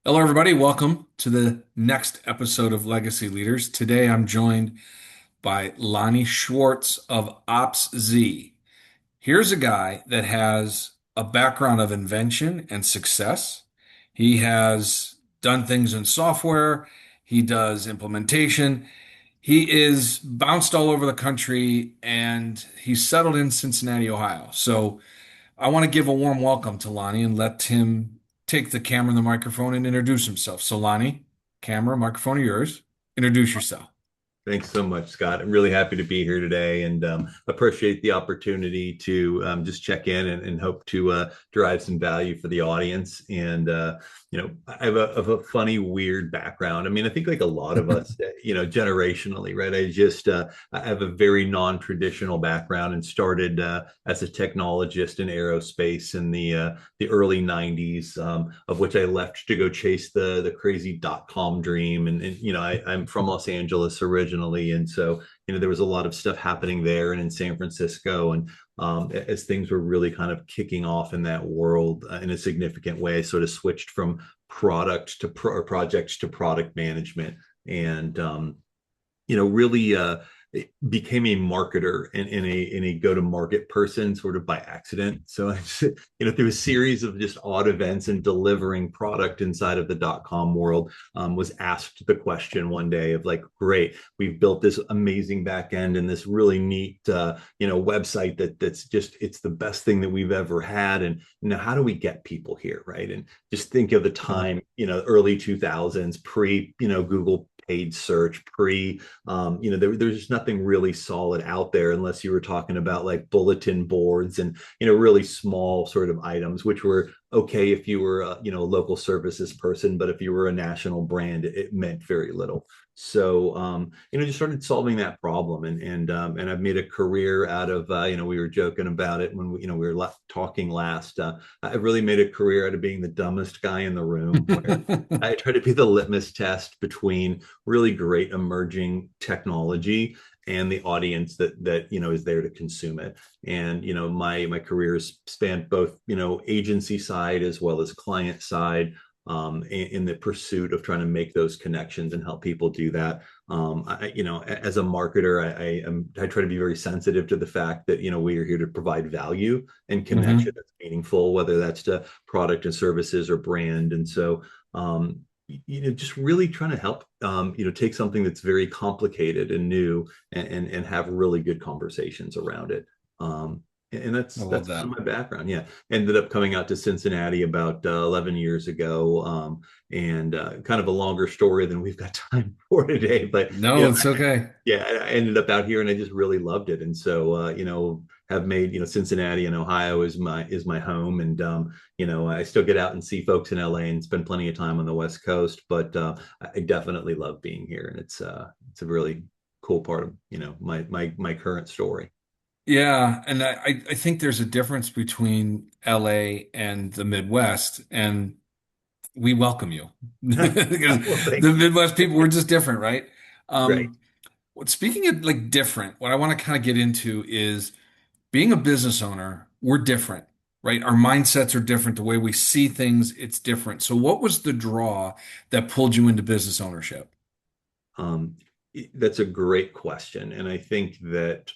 Hello, everybody. Welcome to the next episode of Legacy Leaders. Today, I'm joined by Lonny Schwartz of Ops Z. Here's a guy that has a background of invention and success. He has done things in software, he does implementation. He is bounced all over the country and he's settled in Cincinnati, Ohio. So, I want to give a warm welcome to Lonny and let him take the camera and the microphone and introduce himself. So, Lonny, camera, microphone are yours. Introduce yourself. Thanks so much, Scott. I'm really happy to be here today and appreciate the opportunity to just check in and hope to derive some value for the audience. I have a funny, weird background. I mean, I think like a lot of us, generationally, right? I have a very non-traditional background and started as a technologist in aerospace in the early 90s, of which I left to go chase the crazy dot-com dream. I'm from Los Angeles originally, and so there was a lot of stuff happening there and in San Francisco, and as things were really kind of kicking off in that world in a significant way, sort of switched from product to project to product management, and really became a marketer and in a go-to-market person sort of by accident. So through a series of just odd events and delivering product inside of the dot-com world, was asked the question one day of like, great, we've built this amazing back end and this really neat website it's the best thing that we've ever had. And how do we get people here, right? And just think of the time, early 2000s, pre Google paid search, there's just nothing really solid out there unless you were talking about like bulletin boards and really small sort of items, which were okay if you were a local services person, but if you were a national brand, it meant very little. So just started solving that problem, and I've made a career out of we were joking about it when we were talking last. I really made a career out of being the dumbest guy in the room, where I try to be the litmus test between really great emerging technology and the audience that is there to consume it. And my career has spanned both agency side as well as client side, in the pursuit of trying to make those connections and help people do that. As a marketer, I try to be very sensitive to the fact that we are here to provide value and connection Hmm. that's meaningful, whether that's to product and services or brand. And so just really trying to help take something that's very complicated and new, and have really good conversations around it. And I that's love kind that. of my background. Yeah, ended up coming out to Cincinnati about 11 years ago, and kind of a longer story than we've got time for today. But No, it's okay. yeah, I ended up out here and I just really loved it. And so have made Cincinnati and Ohio is my home. And I still get out and see folks in LA and spend plenty of time on the West Coast, but I definitely love being here, and it's a really cool part of my current story. Yeah, and I think there's a difference between LA and the Midwest, and we welcome you because Well, the thank you. Midwest people, we're just different, right? Right. Speaking of like different, what I want to kind of get into is being a business owner, we're different, right? Our mindsets are different. The way we see things, it's different. So, what was the draw that pulled you into business ownership? Um, that's a great question. And I think that,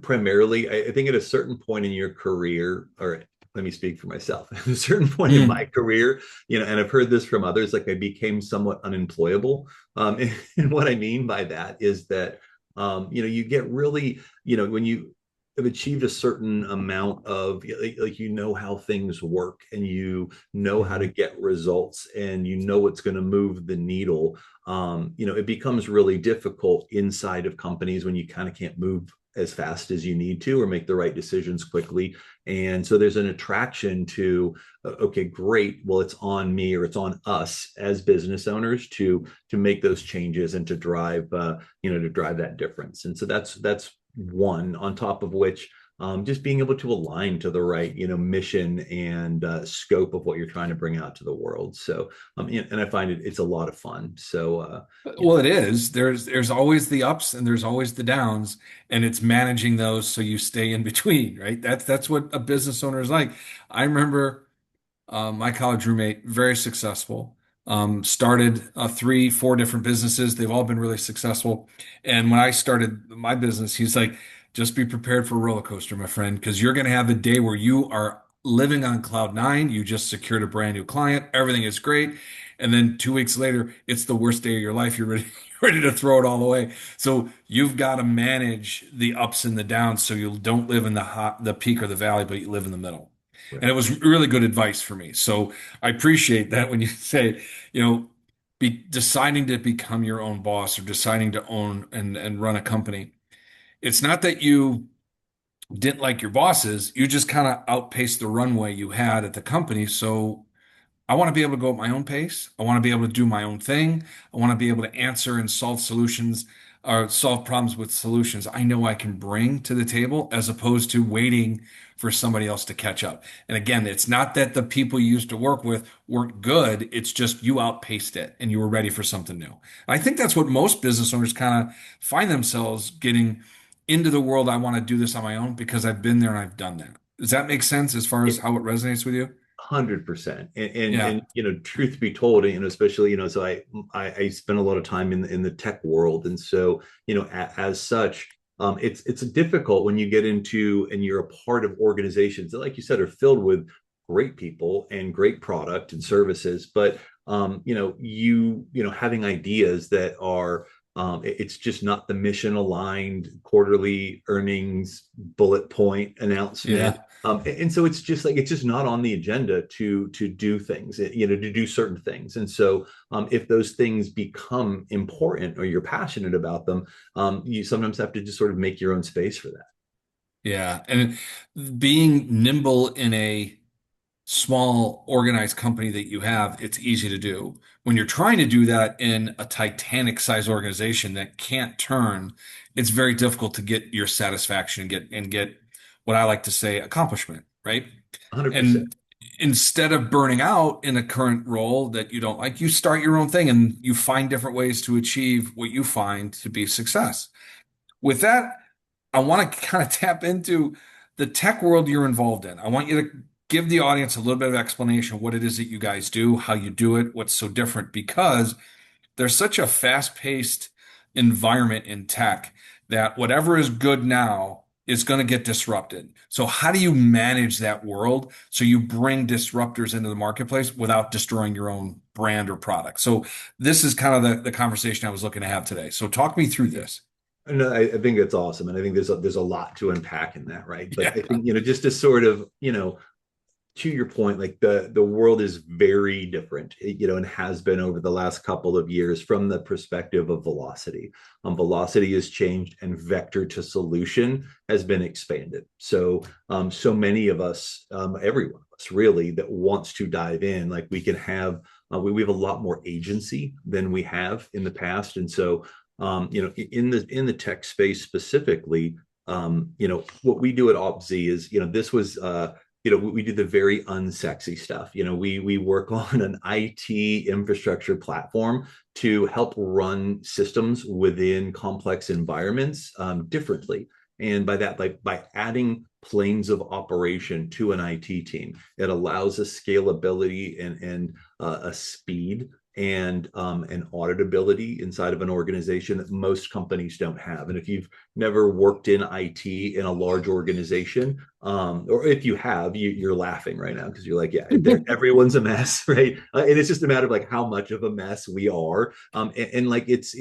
primarily, I think at a certain point in your career, or let me speak for myself, at a certain point in my Mm, career, and I've heard this from others, like I became somewhat unemployable. And what I mean by that is that, you get really, when you have achieved a certain amount of like how things work, and how to mhm. get results, and what's going to move the needle. It becomes really difficult inside of companies when you kind of can't move as fast as you need to or make the right decisions quickly. And so there's an attraction to, okay, great. Well, it's on me, or it's on us as business owners to make those changes and to drive that difference. And so that's one, on top of which, just being able to align to the right mission and scope of what you're trying to bring out to the world. So and I find it's a lot of fun. So you Well, it is. There's always the ups and there's always the downs, and it's managing those so you stay in between, right? That's what a business owner is like. I remember My college roommate, very successful. Started 3, 4 different businesses. They've all been really successful. And when I started my business, he's like, just be prepared for a roller coaster, my friend, because you're going to have a day where you are living on cloud nine. You just secured a brand new client. Everything is great. And then 2 weeks later, it's the worst day of your life. You're ready, ready to throw it all away. So you've got to manage the ups and the downs so you don't live in the peak or the valley, but you live in the middle. And Right. it was really good advice for me. So I appreciate that when you say, you know, deciding to become your own boss or deciding to own and run a company. It's not that you didn't like your bosses, you just kind of outpaced the runway you had at the company. So I want to be able to go at my own pace. I want to be able to do my own thing. I want to be able to answer and solve solutions or solve problems with solutions I know I can bring to the table as opposed to waiting for somebody else to catch up. And again, it's not that the people you used to work with weren't good. It's just you outpaced it and you were ready for something new. I think that's what most business owners kind of find themselves getting into the world. I want to do this on my own because I've been there and I've done that. Does that make sense as far as how it resonates with you? 100%. And Yeah. truth be told, especially, so I spent a lot of time in the tech world. And so, as such, it's difficult when you get into and you're a part of organizations that, like you said, are filled with great people and great product and services. But having ideas that are it's just not the mission aligned quarterly earnings bullet point announcement. Yeah. And so it's just not on the agenda to do things, to do certain things. And so if those things become important or you're passionate about them, you sometimes have to just sort of make your own space for that. Yeah. And being nimble in a small organized company that you have, it's easy to do. When you're trying to do that in a Titanic sized organization that can't turn, it's very difficult to get your satisfaction and get what I like to say accomplishment, right? 100%. And instead of burning out in a current role that you don't like, you start your own thing and you find different ways to achieve what you find to be success. With that, I want to kind of tap into the tech world you're involved in. I want you to give the audience a little bit of explanation of what it is that you guys do, how you do it, what's so different, because there's such a fast-paced environment in tech that whatever is good now is going to get disrupted. So how do you manage that world so you bring disruptors into the marketplace without destroying your own brand or product? So this is kind of the conversation I was looking to have today. So talk me through this. No, I think it's awesome, and I think there's a lot to unpack in that, right? But Yeah. I think just to sort of to your point, like the world is very different, and has been over the last couple of years from the perspective of velocity. Velocity has changed, and vector to solution has been expanded. So, so many of us, every one of us, really, that wants to dive in, like we can have, we have a lot more agency than we have in the past, and so, in the tech space specifically, what we do at OpZ is, this was we do the very unsexy stuff. We work on an IT infrastructure platform to help run systems within complex environments differently. And by that, like by adding planes of operation to an IT team, it allows a scalability and a speed and an auditability inside of an organization that most companies don't have. And if you've never worked in IT in a large organization, or if you have, you're laughing right now because you're like, yeah, everyone's a mess, right? And it's just a matter of like how much of a mess we are, and like it's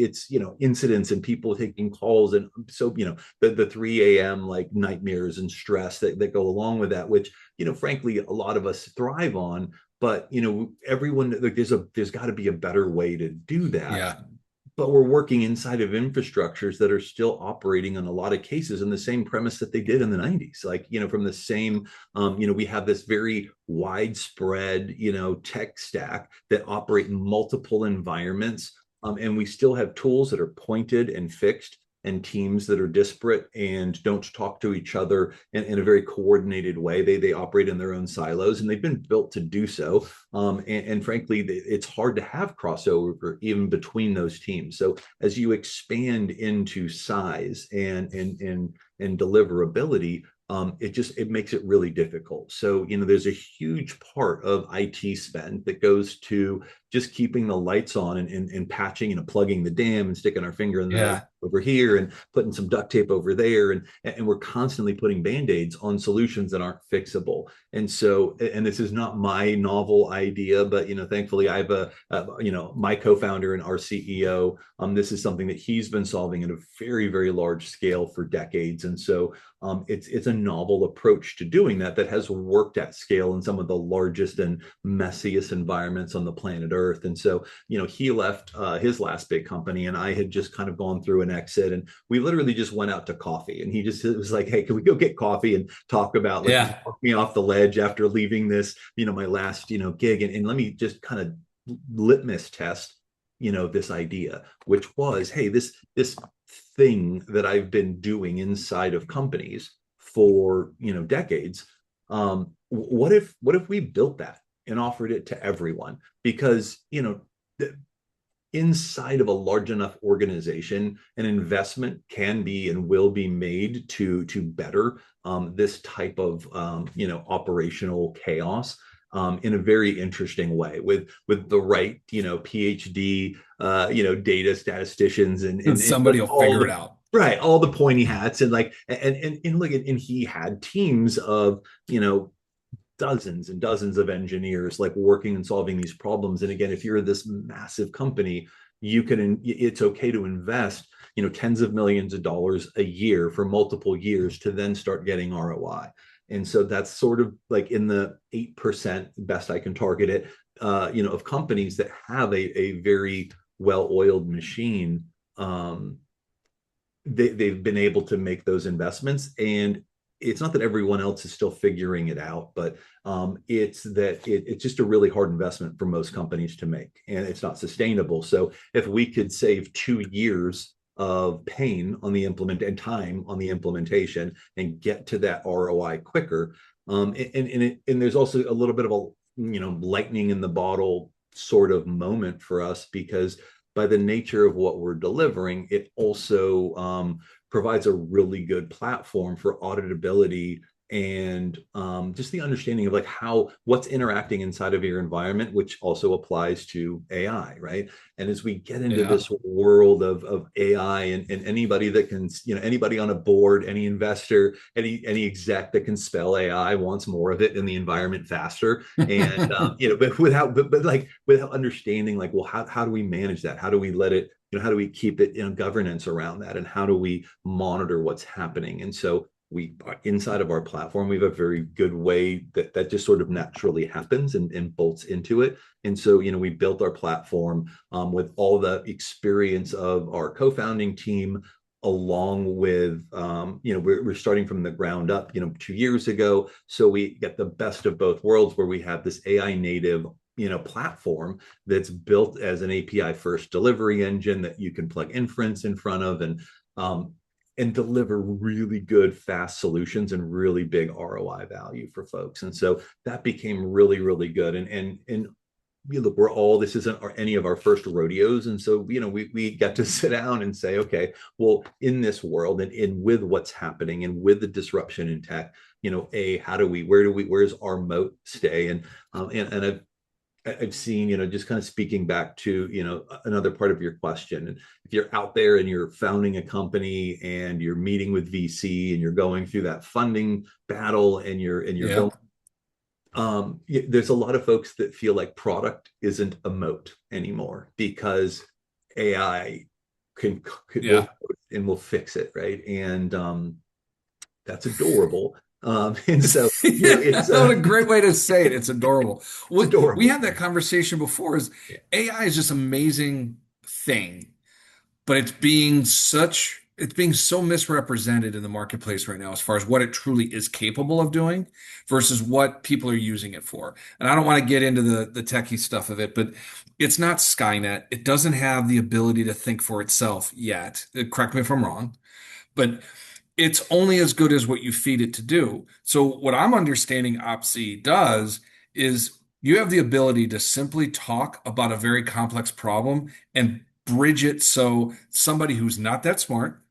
incidents and people taking calls, and so the 3 a.m. like nightmares and stress that go along with that, which frankly a lot of us thrive on. But everyone, like there's got to be a better way to do that. Yeah. But we're working inside of infrastructures that are still operating in a lot of cases in the same premise that they did in the 90s. Like, from the same, we have this very widespread, tech stack that operate in multiple environments. And we still have tools that are pointed and fixed, and teams that are disparate and don't talk to each other in a very coordinated way. They operate in their own silos, and they've been built to do so. And frankly, it's hard to have crossover even between those teams. So as you expand into size and deliverability, it makes it really difficult. So, there's a huge part of IT spend that goes to just keeping the lights on and patching, plugging the dam and sticking our finger in the Yeah. over here and putting some duct tape over there. And we're constantly putting band-aids on solutions that aren't fixable. And so, and this is not my novel idea, but, thankfully I have my co-founder and our CEO, this is something that he's been solving at a very, very large scale for decades. And so it's a novel approach to doing that has worked at scale in some of the largest and messiest environments on the planet Earth. And so, he left his last big company, and I had just kind of gone through an exit, and we literally just went out to coffee. And he just was like, "Hey, can we go get coffee and talk about like Yeah. talk me off the ledge after leaving this, my last gig, and let me just kind of litmus test." This idea, which was, hey, this thing that I've been doing inside of companies for decades. What if we built that and offered it to everyone? Because inside of a large enough organization, an investment can be and will be made to better this type of operational chaos. In a very interesting way, with the right PhD data statisticians and Somebody like will all figure the it out. right, all the pointy hats, and like and look at, and he had teams of dozens and dozens of engineers like working and solving these problems. And again, if you're this massive company, it's okay to invest tens of millions of dollars a year for multiple years to then start getting ROI. And so that's sort of like in the 8% best I can target it, of companies that have a very well-oiled machine. They've been able to make those investments. And it's not that everyone else is still figuring it out, but it's that it's just a really hard investment for most companies to make, and it's not sustainable. So if we could save 2 years of pain on the implement and time on the implementation and get to that ROI quicker, and there's also a little bit of a lightning in the bottle sort of moment for us, because by the nature of what we're delivering, it also provides a really good platform for auditability and just the understanding of like what's interacting inside of your environment, which also applies to AI, right? And as we get into Yeah. this world of AI, and anybody that can, anybody on a board, any investor, any exec that can spell AI wants more of it in the environment faster. And but like without understanding like, well, how do we manage that? How do we let it, how do we keep it governance around that, and how do we monitor what's happening? And so we, inside of our platform, we have a very good way that just sort of naturally happens and bolts into it. And so we built our platform with all the experience of our co-founding team, along with we're starting from the ground up 2 years ago. So we get the best of both worlds, where we have this AI native platform that's built as an API first delivery engine that you can plug inference in front of, and deliver really good fast solutions and really big ROI value for folks. And so that became really, really good. And look, this isn't any of our first rodeos. And so, we get to sit down and say, okay, well, in this world and with what's happening and with the disruption in tech, where's our moat stay? And I've seen, just kind of speaking back to, another part of your question. And if you're out there and you're founding a company and you're meeting with VC and you're going through that funding battle and you're Yeah. going, there's a lot of folks that feel like product isn't a moat anymore because AI will Yeah. will fix it, right? And that's adorable. And so Yeah, it's what a great way to say it. It's adorable. it's We adorable. had that conversation before. Is Yeah. AI is just amazing thing, but it's being so misrepresented in the marketplace right now as far as what it truly is capable of doing versus what people are using it for. And I don't want to get into the techie stuff of it, but it's not Skynet. It doesn't have the ability to think for itself yet. Correct me if I'm wrong, but it's only as good as what you feed it to do. So what I'm understanding OpsZ does is you have the ability to simply talk about a very complex problem and bridge it so somebody who's not that smart,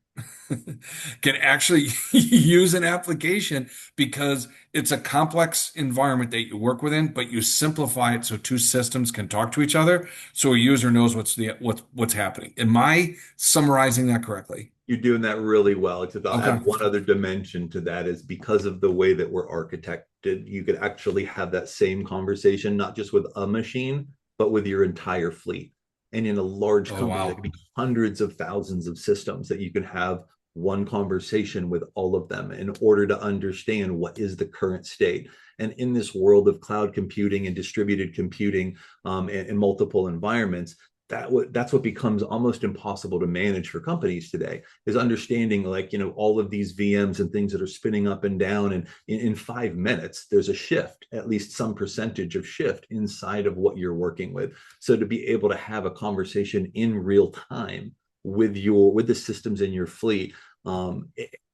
can actually use an application because it's a complex environment that you work within, but you simplify it so two systems can talk to each other, so a user knows what's happening. Am I summarizing that correctly? You're doing that really well, except I'll Okay. add one other dimension to that is because of the way that we're architected, you could actually have that same conversation, not just with a machine, but with your entire fleet. And in a large Oh, company, that could wow. be hundreds of thousands of systems that you could have one conversation with all of them in order to understand what is the current state. And in this world of cloud computing and distributed computing and multiple environments, that's what becomes almost impossible to manage for companies today is understanding like all of these VMs and things that are spinning up and down, and in 5 minutes there's a shift, at least some percentage of shift inside of what you're working with. So to be able to have a conversation in real time with the systems in your fleet,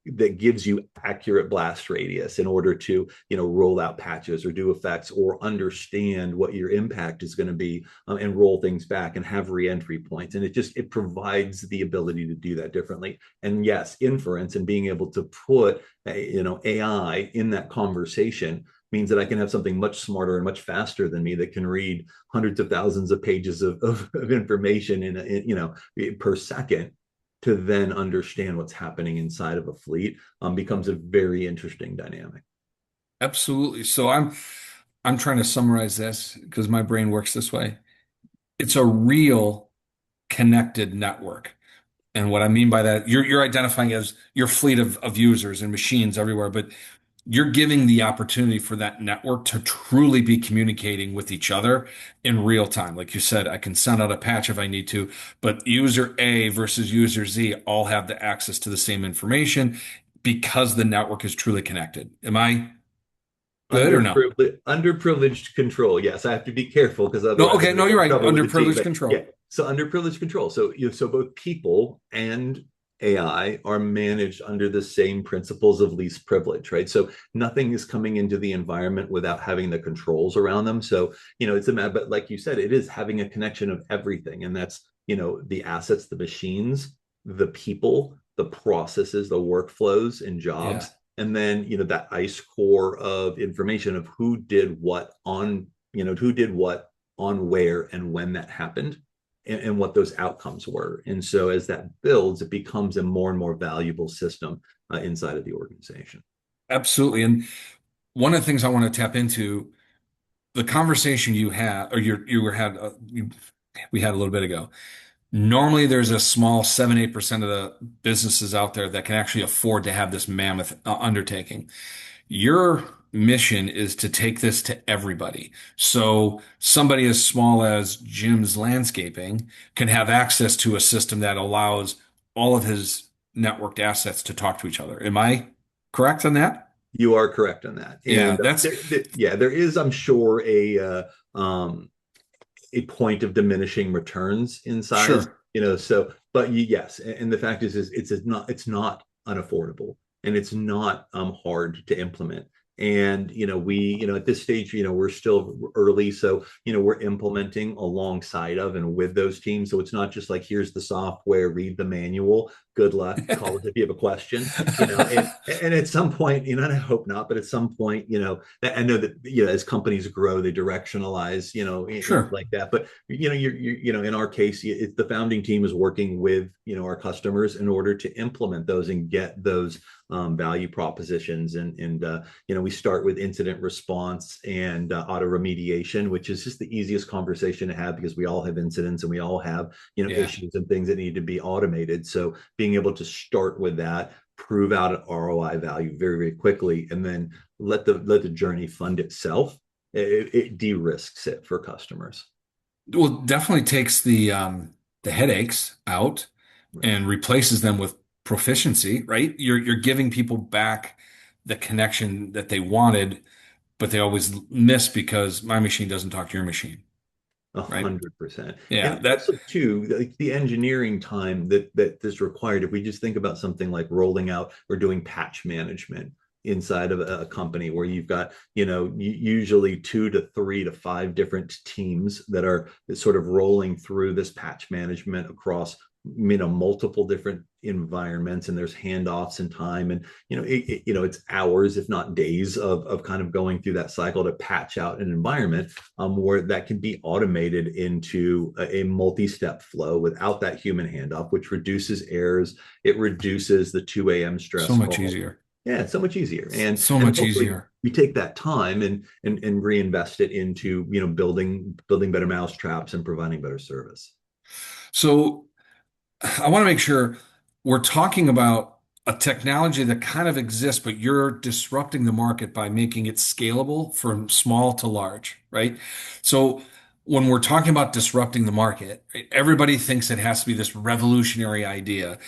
that gives you accurate blast radius in order to roll out patches or do effects or understand what your impact is going to be, and roll things back and have reentry points, and it provides the ability to do that differently. And yes, inference and being able to put AI in that conversation means that I can have something much smarter and much faster than me that can read hundreds of thousands of pages of information per second, to then understand what's happening inside of a fleet, becomes a very interesting dynamic. Absolutely. So I'm trying to summarize this because my brain works this way. It's a real connected network. And what I mean by that, you're identifying as your fleet of users and machines everywhere, but you're giving the opportunity for that network to truly be communicating with each other in real time. Like you said, I can send out a patch if I need to, but user A versus user Z all have the access to the same information because the network is truly connected. Am I good or no? Underprivileged control. Yes, I have to be careful because No, otherwise I'm okay, going no, to you're get in right. trouble with the team. Underprivileged But yeah, control. so underprivileged control. So so both people and AI are managed under the same principles of least privilege, right? So nothing is coming into the environment without having the controls around them. So it's a matter, but like you said, it is having a connection of everything, and that's the assets, the machines, the people, the processes, the workflows, and Yeah, jobs, and then that ice core of information of who did what on where and when that happened, and what those outcomes were. And so as that builds, it becomes a more and more valuable system inside of the organization. absolutely. And one of the things I want to tap into, the conversation you had, or you were had, we had a little bit ago. Normally, there's a small 7-8% of the businesses out there that can actually afford to have this mammoth undertaking. Your mission is to take this to everybody. So somebody as small as Jim's Landscaping can have access to a system that allows all of his networked assets to talk to each other. Am I correct on that? You are correct on that. Yeah, And that's yeah, there is, I'm sure, a point of diminishing returns in size, sure. so but yes, and the fact is it's not unaffordable, and it's not hard to implement. And we at this stage, we're still early, so we're implementing alongside of and with those teams. So it's not just like, here's the software, read the manual, good luck, call us if you have a question. And at some point, and I hope not, but at some point, I know that as companies grow, they directionalize, Sure. like that. But in our case, it's the founding team is working with our customers in order to implement those and get those value propositions. And we start with incident response and auto remediation, which is just the easiest conversation to have because we all have incidents and we all have Yeah. issues and things that need to be automated. So being able to start with that, prove out an ROI value very, very quickly, and then let the journey fund itself. It de-risks it for customers. Well, definitely takes the headaches out Right. and replaces them with proficiency, right? You're giving people back the connection that they wanted, but they always miss because my machine doesn't talk to your machine, A right? 100%. Yeah, And that also too, like the engineering time that is required, if we just think about something like rolling out or doing patch management inside of a company where you've got, usually 2 to 3 to 5 different teams that are sort of rolling through this patch management across multiple different environments, and there's handoffs and time, and it's hours if not days of kind of going through that cycle to patch out an environment, where that can be automated into a multi-step flow without that human handoff, which reduces errors. It reduces the 2 a.m. So stress much call. easier. Yeah, it's so much easier. and So and much hopefully easier. we take that time and reinvest it into building better mousetraps and providing better service. So I want to make sure we're talking about a technology that kind of exists, but you're disrupting the market by making it scalable from small to large, right? So when we're talking about disrupting the market, right, everybody thinks it has to be this revolutionary idea.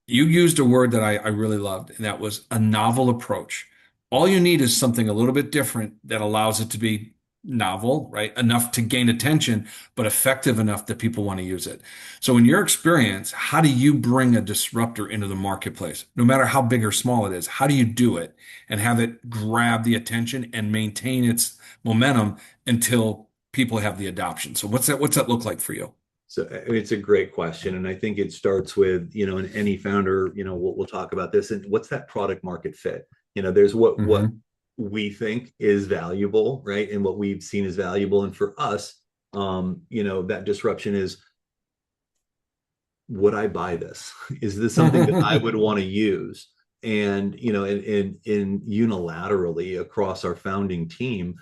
You used a word that I really loved, and that was a novel approach. All you need is something a little bit different that allows it to be novel, right? Enough to gain attention, but effective enough that people want to use it. So, in your experience, how do you bring a disruptor into the marketplace? No matter how big or small it is, how do you do it and have it grab the attention and maintain its momentum until people have the adoption? So, what's that look like for you? So it's a great question, and I think it starts with and any founder, we'll talk about this, and what's that product market fit. There's what Hmm. we think is valuable, right, and what we've seen is valuable, and for us, that disruption is, would I buy this? Is this something that I would want to use? And in unilaterally across our founding team,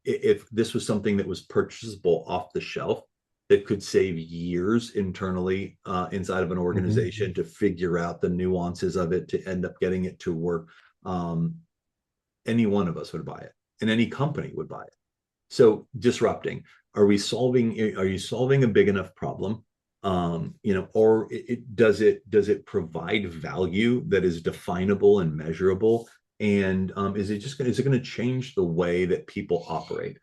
if this was something that was purchasable off the shelf, that could save years internally inside of an Hmm. organization to figure out the nuances of it to end up getting it to work, um, any one of us would buy it, and any company would buy it. So disrupting, are you solving a big enough problem? Or does it provide value that is definable and measurable? And is it going to change the way that people operate?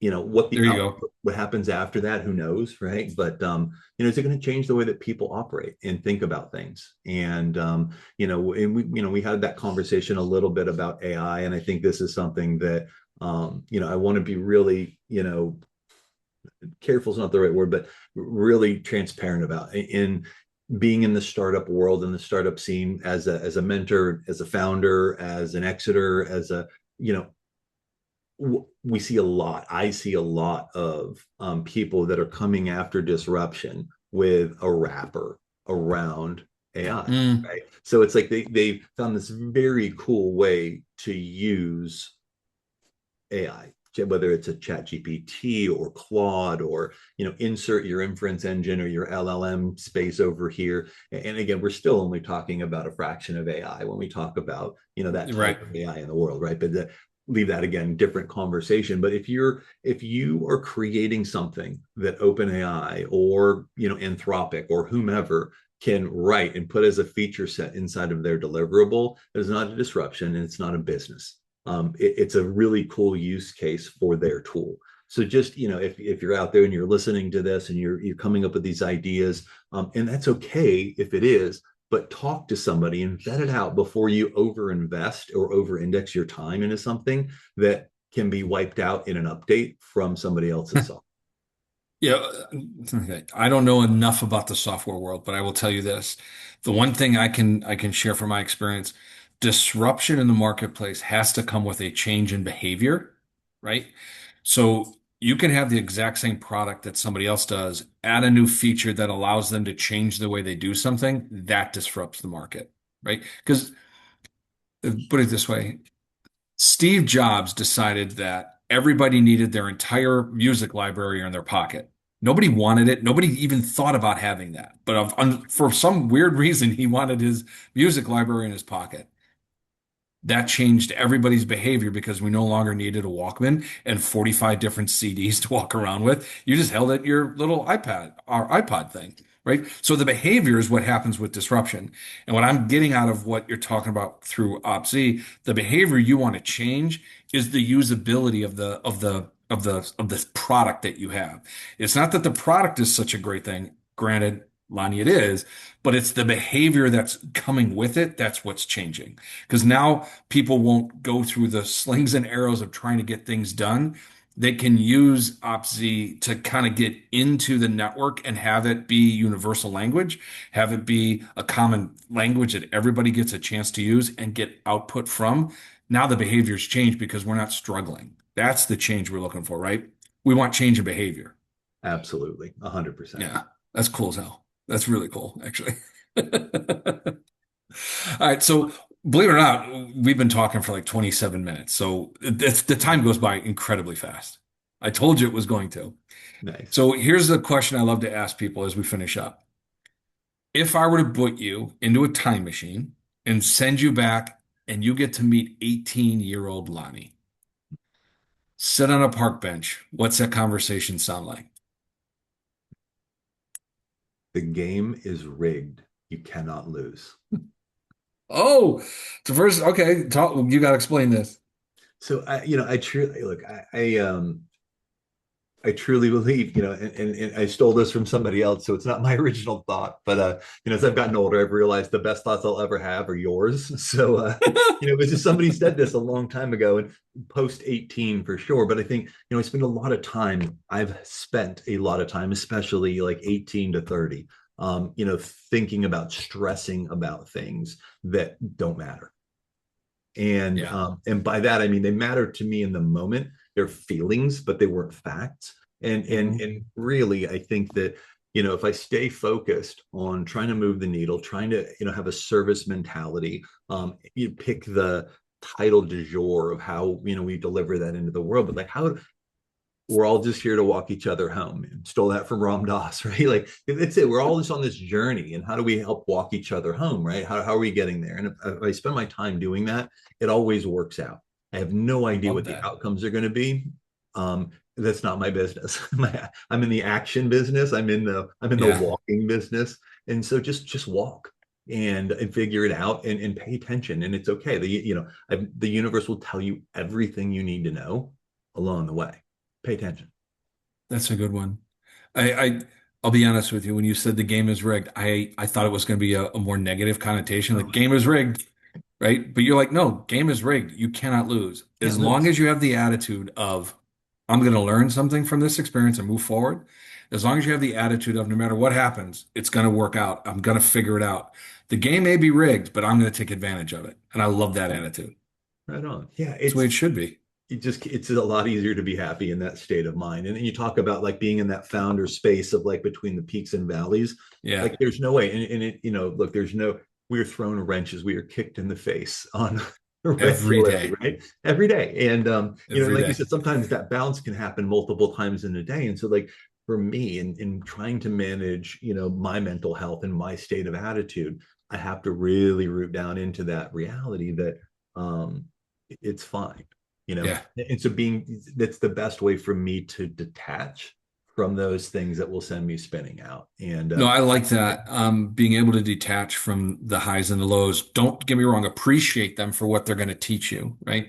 What There the you go. output, what happens after that, who knows, right? But is it going to change the way that people operate and think about things? And and we had that conversation a little bit about AI, and I think this is something that I want to be really, careful is not the right word, but really transparent about in being in the startup world and the startup scene as a mentor, as a founder, as an exeter, as a you know we see a lot. I see a lot of people that are coming after disruption with a wrapper around AI, Mm. right? So it's like they found this very cool way to use AI, whether it's a chat GPT or Claude, or insert your inference engine or your LLM space over here. And again, we're still only talking about a fraction of AI when we talk about that Right. type of AI in the world, right? But leave that, again, different conversation. But if you are creating something that OpenAI or Anthropic or whomever can write and put as a feature set inside of their deliverable, it is not a disruption, and it's not a business. It's a really cool use case for their tool. So just if you're out there and you're listening to this and you're coming up with these ideas, and that's okay if it is, but talk to somebody and vet it out before you overinvest or over-index your time into something that can be wiped out in an update from somebody else's software. Yeah, okay. I don't know enough about the software world, but I will tell you this. The one thing I can share from my experience, disruption in the marketplace has to come with a change in behavior, right? So you can have the exact same product that somebody else does, add a new feature that allows them to change the way they do something, that disrupts the market, right? Because put it this way, Steve Jobs decided that everybody needed their entire music library in their pocket. Nobody wanted it. Nobody even thought about having that. But for some weird reason, he wanted his music library in his pocket. That changed everybody's behavior because we no longer needed a Walkman and 45 different CDs to walk around with. You just held it in your little iPad or iPod thing, right? So the behavior is what happens with disruption. And what I'm getting out of what you're talking about through OpsZ, the behavior you want to change is the usability of the product that you have. It's not that the product is such a great thing. Granted, Lonnie, it is, but it's the behavior that's coming with it. That's what's changing. Because now people won't go through the slings and arrows of trying to get things done. they can use OpsZ to kind of get into the network and have it be universal language, have it be a common language that everybody gets a chance to use and get output from. Now the behaviors change because we're not struggling. That's the change we're looking for, right? We want change in behavior. Absolutely, 100%. Yeah, that's cool as hell. That's really cool, actually. All right, so believe it or not, we've been talking for like 27 minutes. So the time goes by incredibly fast. I told you it was going to. Nice. So here's the question I love to ask people as we finish up. If I were to put you into a time machine and send you back and you get to meet 18-year-old Lonnie, sit on a park bench, what's that conversation sound like? The game is rigged. You cannot lose. Oh, so first, okay, talk, you got to explain this. So I truly look. I truly believe, and I stole this from somebody else, so it's not my original thought. But as I've gotten older, I've realized the best thoughts I'll ever have are yours. So it was just somebody said this a long time ago, and post 18 for sure. But I think, I spend a lot of time. I've spent a lot of time, especially like 18 to 30, thinking about stressing about things that don't matter. And Yeah. and by that I mean they matter to me in the moment. They're feelings, but they weren't facts. And and Mhm. and really, I think that if I stay focused on trying to move the needle, trying to have a service mentality, you pick the title du jour of how we deliver that into the world. But like, how we're all just here to walk each other home. Stole that from Ram Dass, right? Like that's it. We're all just on this journey, and how do we help walk each other home, right? How are we getting there? And if I spend my time doing that, it always works out. I have no I idea love what the that. outcomes are going to be. That's not my business. I'm in the action business. I'm in the Yeah, walking business, and so just walk and figure it out and pay attention. And it's okay. The universe will tell you everything you need to know along the way. Pay attention. that's a good one. I'll be honest with you. When you said the game is rigged, I thought it was going to be a more negative connotation. The Oh, game is rigged, right? But you're like, no, game is rigged. You cannot lose. As can't long lose. as you have the attitude of, I'm going to learn something from this experience and move forward. As long as you have the attitude of, no matter what happens, it's going to work out. I'm going to figure it out. The game may be rigged, but I'm going to take advantage of it. And I love that attitude. Right on. Yeah, It's the way it should be. it's a lot easier to be happy in that state of mind. And then you talk about like being in that founder space of like between the peaks and valleys. Yeah. Like there's no way. And it, look, we're thrown wrenches, we are kicked in the face on Every regularly, day. right? Every day. And and Every like you day. said, sometimes that bounce can happen multiple times in a day. And so like for me in trying to manage, my mental health and my state of attitude, I have to really root down into that reality that it's fine, Yeah. and so that's the best way for me to detach from those things that will send me spinning out. And No, I like that. Being able to detach from the highs and the lows. Don't get me wrong, appreciate them for what they're going to teach you, right?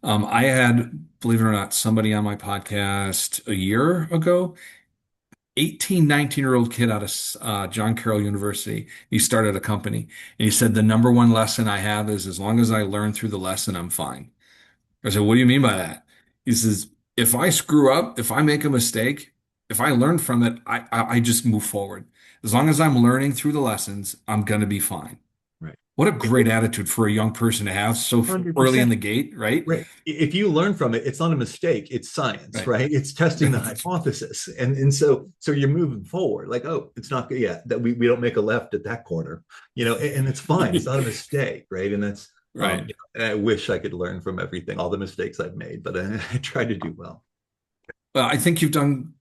I had, believe it or not, somebody on my podcast a year ago, 18, 19-year-old kid out of John Carroll University. He started a company. And he said, the number one lesson I have is as long as I learn through the lesson, I'm fine. I said, what do you mean by that? He says, if I screw up, if I make a mistake, if I learn from it, I just move forward. As long as I'm learning through the lessons, I'm going to be fine. right. What a great attitude for a young person to have so early in 100%. the gate, right? Right. If you learn from it, it's not a mistake. It's science, Right. right? It's testing the hypothesis. And so you're moving forward. Like, oh, it's not good. Yeah, that we don't make a left at that corner, and it's fine. It's not a mistake, right? And that's Right. and I wish I could learn from everything, all the mistakes I've made, but I try to do well. Well, I think you've done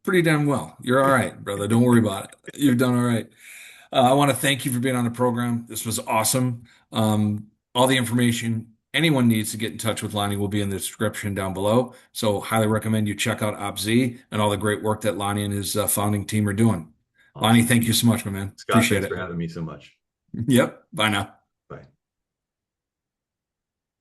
pretty damn well. You're all right, brother. Don't worry about it. You've done all right. I want to thank you for being on the program. This was awesome. All the information anyone needs to get in touch with Lonnie will be in the description down below. So highly recommend you check out OpsZ and all the great work that Lonnie and his founding team are doing. Lonnie, Awesome. thank you so much, my man. Scott, Appreciate thanks for it. having me so much. Yep. Bye now.